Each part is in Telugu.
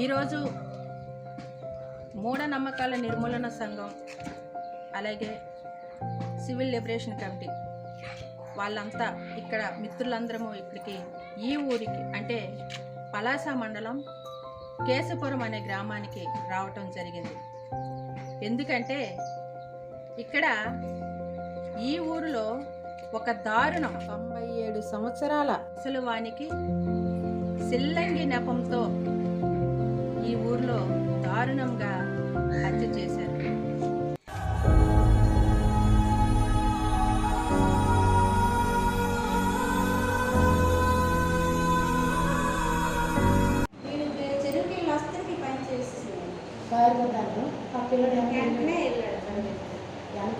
ఈరోజు మూఢనమ్మకాల నిర్మూలన సంఘం అలాగే సివిల్ లిబరేషన్ కమిటీ వాళ్ళంతా ఇక్కడ మిత్రులందరము ఇక్కడికి ఈ ఊరికి అంటే పలాస మండలం కేశపురం అనే గ్రామానికి రావటం జరిగింది. ఎందుకంటే ఇక్కడ ఈ ఊరిలో ఒక దారుణం 97 సంవత్సరాల ముసలివానికి సిల్లంగి నెపంతో ఈ ఊరిలో దారుణంగా హత్య చేశారు. బారిపోతాను ఆ పిల్లడు వెనక్కి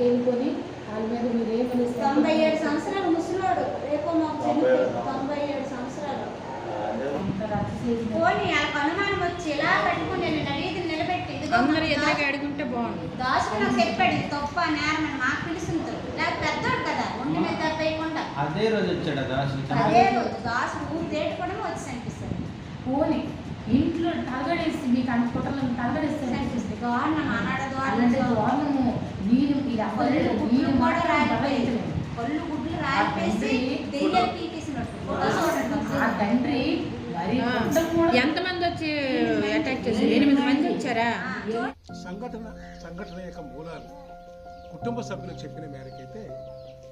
వెళ్ళిపోయి వాళ్ళ మీద మీరు ఏమని 97 సంవత్సరాలు ముసలోడు రేపు మాకు 97 సంవత్సరాలు పోనీ వాళ్ళకి అనుమానం వచ్చి ఇలా కట్టుకుని నేను అడిగి నిలబెట్టి అందరూ ఎదురుగా అడుగుంటే బాగుంది. దాసుకు నాకు చెప్పాడు ఇది తప్ప నేరం అని మాకు పిలుస్తుంది. లేక పెద్దోడు కదా ఒంటి మీద తప్పకుండా అదే రోజు వచ్చాడు అదే రోజు దాసు ఊరు తేటి కూడా వచ్చి అనిపిస్తుంది. పోనీ ఇంట్లో తలగడేసి మీకు అంత కుట్రలు తలగడేస్తే అనిపిస్తుంది గవర్నం అన్నాడు గవర్నము నేను గుడ్లు కూడా రాయిపోయింది కళ్ళు గుడ్లు రాయిపేసి దెయ్యం తీసేసినట్టు ఆ తండ్రి మరి ఎంతమంది వచ్చి అటాక్ చేశారు? 8 మంది వచ్చారా? సంఘటన యొక్క మూలాలు కుటుంబ సభ్యులు చెప్పిన మేరకైతే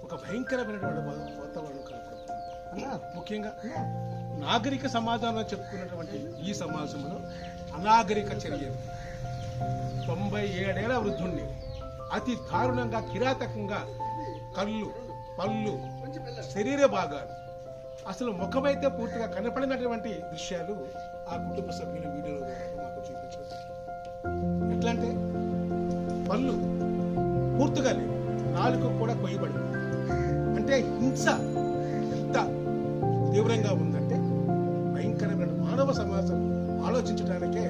ఒక భయంకరమైనటువంటి వాతావరణం కలుగుతుంది. ముఖ్యంగా నాగరిక సమాజంలో చెప్పుకున్నటువంటి ఈ సమాజంలో అనాగరిక చర్యలు 97 ఏళ్ల వృద్ధుణ్ణి అతి దారుణంగా కిరాతకంగా కళ్ళు పళ్ళు శరీర భాగాలు అసలు ముఖమైతే పూర్తిగా కనపడినటువంటి దృశ్యాలు ఆ కుటుంబ సభ్యుల వీడియోలో మాకు చూపించారు. ఎట్లా అంటే పళ్ళు పూర్తిగా లేవు, నాలుక కూడా కొయ్యబడి, అంటే హింస ఎంత తీవ్రంగా ఉందంటే భయంకరమైన మానవ సమాజం ఆలోచించడానికే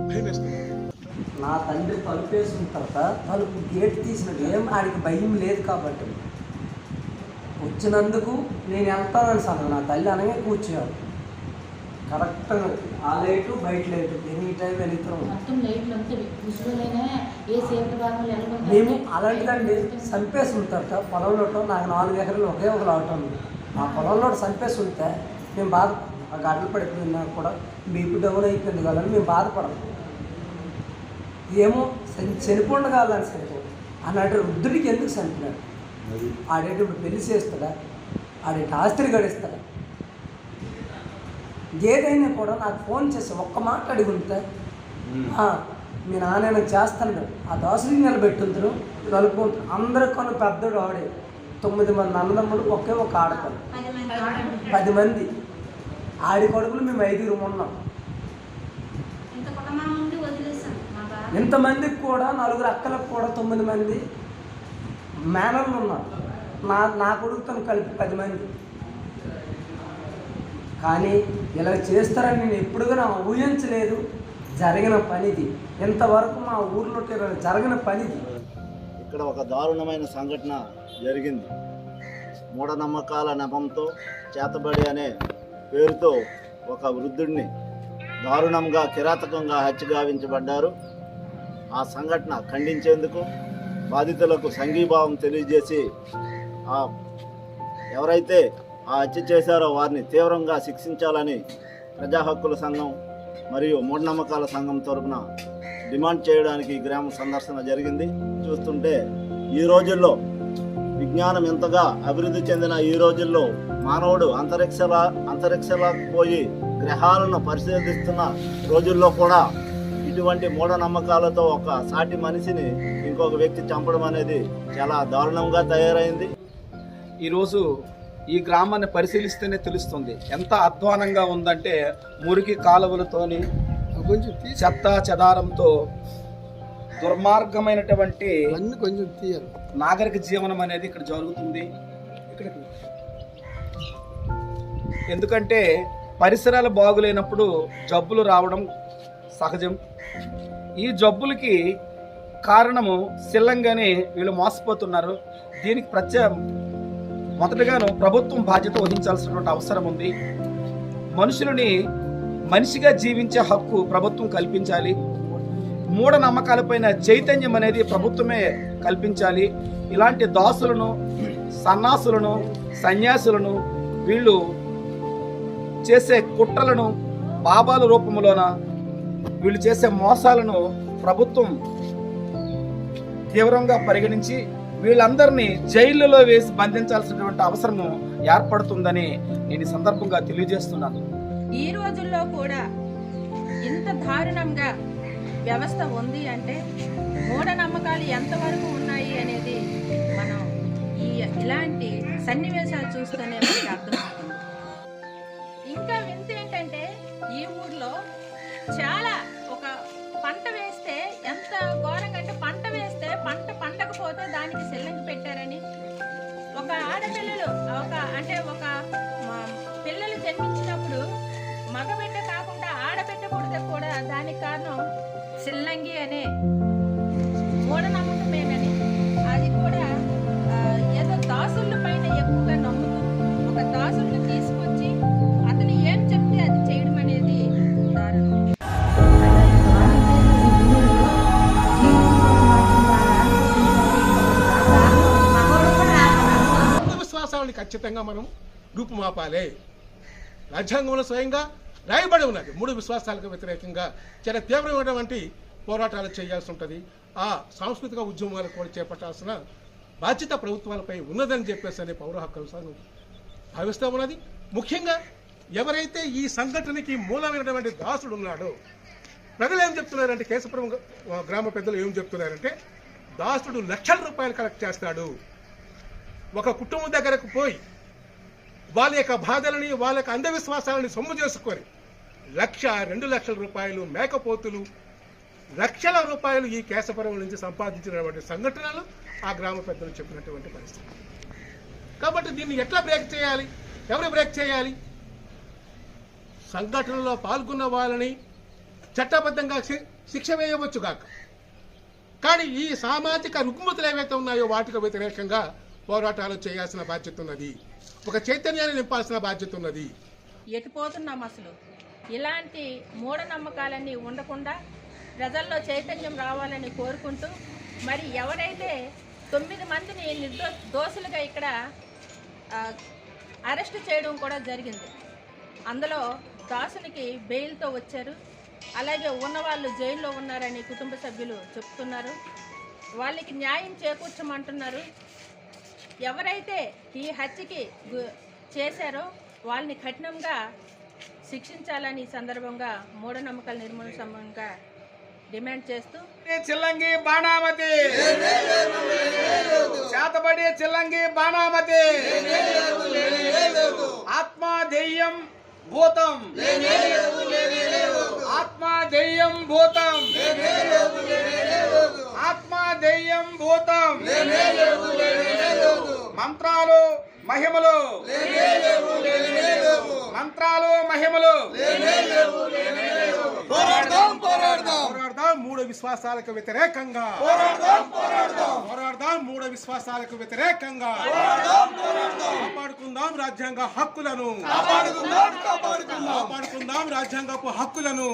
భయం వేస్తుంది. నా తండ్రి తలుపు వేసుకున్న తర్వాత తలుపు గేట్ తీసినట్టు ఏం ఆడికి భయం లేదు కాబట్టి వచ్చినందుకు నేను వెళ్తానని సార్ నా తల్లి అనగా కూర్చోాను. కరెక్ట్గా ఆ లైటు బయట లైటు ఎనీ టైం వెళ్తున్నాం. మొత్తం లైట్లు అంతా ముసుగులైనా ఏ సేఫ్టీ భాగంలో మేము అలాంటిదండి చంపేసి ఉంటారట పొలంలో. నాకు 4 ఎకరాలు ఒకే ఒక లావటం ఆ పొలంలో చంపేసి ఉంటే మేము బాధ ఆ గడ్డలు పడిపోయినా కూడా బీపీ డౌన్ అయిపోయింది కాదని మేము బాధపడము. ఏమో చనిపోండి కాదని చనిపో అన్నట్టు వృద్ధుడికి ఎందుకు చనిపోయాడు? ఆడేటి ఇప్పుడు పెళ్లి చేస్తాడా? ఆడేటి ఆస్తిని గడిస్తాడా? ఏదైనా కూడా నాకు ఫోన్ చేసి ఒక్క మాట అడిగి ఉంటే మీ నాన్న చేస్తాను ఆ దోసరికి నిలబెట్టుందరు కలుపుకుంటారు. అందరికన్నా పెద్దడు ఆడే 9 మంది అన్నదమ్ములు ఒకే ఒక ఆడతారు 10 మంది ఆడి కొడుకులు మేము 5 ఉన్నాం. ఇంతమందికి కూడా 4 అక్కలకు కూడా 9 మంది మేనర్లు ఉన్నారు. నా కొడుకుతో కలిపి 10 మంది. కానీ ఇలా చేస్తారని నేను ఎప్పుడుగా ఊహించలేదు. జరిగిన పనిది ఇంతవరకు మా ఊర్లో జరిగిన పనిది. ఇక్కడ ఒక దారుణమైన సంఘటన జరిగింది. మూఢనమ్మకాల నెపంతో చేతబడి అనే పేరుతో ఒక వృద్ధుడిని దారుణంగా కిరాతకంగా హత్య గావించబడ్డారు. ఆ సంఘటన ఖండించేందుకు బాధితులకు సంఘీభావం తెలియజేసి ఎవరైతే ఆ హత్య చేశారో వారిని తీవ్రంగా శిక్షించాలని ప్రజా హక్కుల సంఘం మరియు మూఢనమ్మకాల సంఘం తరపున డిమాండ్ చేయడానికి గ్రామ సందర్శన జరిగింది. చూస్తుంటే ఈ రోజుల్లో విజ్ఞానం ఎంతగా అభివృద్ధి చెందిన ఈ రోజుల్లో మానవుడు అంతరిక్షలా పోయి గ్రహాలను పరిశోధిస్తున్న రోజుల్లో కూడా ఇటువంటి మూఢనమ్మకాలతో ఒక సాటి మనిషిని ఇంకొక వ్యక్తి చంపడం అనేది చాలా దారుణంగా తయారైంది. ఈరోజు ఈ గ్రామాన్ని పరిశీలిస్తేనే తెలుస్తుంది ఎంత అధ్వానంగా ఉందంటే మురికి కాలువలతోని చెత్త చెదారంతో దుర్మార్గమైనటువంటి నాగరిక జీవనం అనేది ఇక్కడ జరుగుతుంది. ఎందుకంటే పరిసరాలు బాగులేనప్పుడు జబ్బులు రావడం సహజం. ఈ జబ్బులకి కారణము సిల్లంగానే వీళ్ళు మోసపోతున్నారు. దీనికి మొదటగాను ప్రభుత్వం బాధ్యత వహించాల్సినటువంటి అవసరం ఉంది. మనుషులని మనిషిగా జీవించే హక్కు ప్రభుత్వం కల్పించాలి. మూఢనమ్మకాలపైన చైతన్యం అనేది ప్రభుత్వమే కల్పించాలి. ఇలాంటి దాసులను, సన్నాసులను, సన్యాసులను, వీళ్ళు చేసే కుట్రలను, బాబాల రూపంలోన వీళ్ళు చేసే మోసాలను ప్రభుత్వం తీవ్రంగా పరిగణించి వీళ్ళందరినీ జైళ్ళలో వేసి బంధించాల్సినటువంటి అవసరం ఏర్పడుతుందని నేను ఈ సందర్భంగా తెలియజేస్తున్నాను. ఈ రోజుల్లో కూడా ఇంత దారుణంగా వ్యవస్థ ఉంది అంటే మూఢనమ్మకాలు ఎంతవరకు ఉన్నాయి అనేది మనం ఇలాంటి సన్నివేశాలు చూస్తూనే మనకి అర్థమవుతుంది. ఇంకా వింత ఏంటంటే ఈ ఊర్లో చాలా ఒక పంట వేస్తే ఎంత ఘోరంగా అంటే పంట వేస్తే పంట పండకపోతే దానికి సెల్లంగి పెట్టారని, ఒక ఆడపిల్లలు ఒక పిల్లలు జన్మించినప్పుడు మగబిడ్డ కాకుండా ఆడబిడ్డ పుడితే కూడా దానికి కారణం సిల్లంగి అనే మూఢనమ్మకమేనని, అది కూడా ఏదో దాసుల పైన ఎక్కువగా నమ్ముతూ ఒక దాసుల్ని తీసుకొచ్చి అతను ఏం చెప్తే అది చేయడం అనేది దారుణం. విశ్వాసాలని ఖచ్చితంగా మనం రూపుమాపాలే. రాజ్యాంగంలో స్వయంగా రాయబడి ఉన్నది 3 విశ్వాసాలకు వ్యతిరేకంగా చాలా తీవ్రమైనటువంటి పోరాటాలు చేయాల్సి ఉంటుంది. ఆ సాంస్కృతిక ఉద్యమాలు కూడా చేపట్టాల్సిన బాధ్యత ప్రభుత్వాలపై ఉన్నదని చెప్పేసి అనే పౌర హక్కుల సంఘం భావిస్తూ ఉన్నది. ముఖ్యంగా ఎవరైతే ఈ సంఘటనకి మూలమైనటువంటి దాసుడు ఉన్నాడో, ప్రజలు ఏం చెప్తున్నారంటే, కేశపురం గ్రామ పెద్దలు ఏం చెప్తున్నారంటే, దాసుడు లక్షల రూపాయలు కలెక్ట్ చేస్తాడు. ఒక కుటుంబం దగ్గరకు పోయి వాళ్ళ యొక్క బాధలని, వాళ్ళ యొక్క అంధవిశ్వాసాలని సొమ్ము చేసుకొని 1,00,000, 2 లక్షల రూపాయలు మేకపోతులు, లక్షల రూపాయలు ఈ కేశపురం నుంచి సంపాదించినటువంటి సంఘటనలు ఆ గ్రామ పెద్దలు చెప్పినటువంటి పరిస్థితి. కాబట్టి దీన్ని ఎట్లా బ్రేక్ చేయాలి? ఎవరు బ్రేక్ చేయాలి? సంఘటనలో పాల్గొన్న వాళ్ళని చట్టబద్ధంగా శిక్ష వేయవచ్చు కాక, కానీ ఈ సామాజిక రుగ్మతులు ఏవైతే ఉన్నాయో వాటికి వ్యతిరేకంగా పోరాటాలు చేయాల్సిన బాధ్యత ఉన్నది. ఒక చైతన్యాన్ని నింపాల్సిన బాధ్యత ఉన్నది. ఎటుపోతున్నాం అసలు? ఇలాంటి మూఢనమ్మకాలన్నీ ఉండకుండా ప్రజల్లో చైతన్యం రావాలని కోరుకుంటూ, మరి ఎవరైతే 9 మందిని దోషులుగా ఇక్కడ అరెస్ట్ చేయడం కూడా జరిగింది. అందులో దాసునికి బెయిల్తో వచ్చారు. అలాగే ఉన్నవాళ్ళు జైల్లో ఉన్నారని కుటుంబ సభ్యులు చెప్తున్నారు. వాళ్ళకి న్యాయం చేకూర్చమంటున్నారు. ఎవరైతే ఈ హత్యకి చేశారో వాళ్ళని కఠినంగా శిక్షించాలని ఈ సందర్భంగా మూఢనమ్మకాల నిర్మూలన సంబంధంగా డిమాండ్ చేస్తూ, చిల్లంగి బాణామతి, చేతబడి చిల్లంగి బాణామతి, ఆత్మ దెయ్యం భూతం, ఆత్మ దెయ్యం భూతం, ఆత్మ దెయ్యం భూతం, మంత్రాలు మహిమలు, మంత్రాలు మహిమలు. పోరాడదాం 3 విశ్వాసాలకు వ్యతిరేకంగా, పోరాడదాం 3 విశ్వాసాలకు వ్యతిరేకంగా, కాపాడుకుందాం రాజ్యాంగ హక్కులను, కాపాడుకుందాం రాజ్యాంగపు హక్కులను,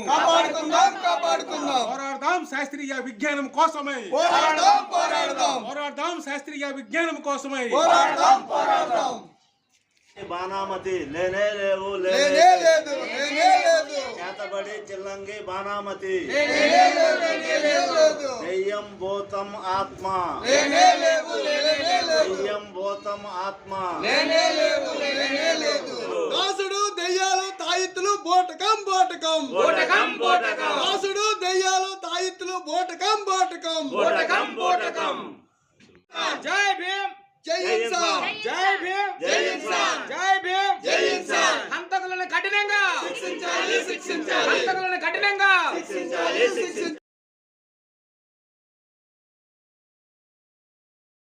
పోరాడదాం శాస్త్రీయ విజ్ఞానం కోసమై, పోరాడదాం శాస్త్రీయ విజ్ఞానం కోసమై. బాణామతి లేనే లేవు, చేతబడి చిల్లంగి బాణామతి, దెయ్యం భూతం ఆత్మ, దెయ్యం భూతం ఆత్మ, దాసుడు దెయ్యాలు తాయిత్తులు బోటకం, దాసుడు దెయ్యాలు తాయిత్తులు బోటకం. జై భీమ్, జై ఇన్సాన్, జై భీమ్, జై ఇన్సాన్, జై భీమ్, జై ఇన్సాన్. హంతకులను కఠినంగా శిక్షించాలి. హంతకులను కఠినంగా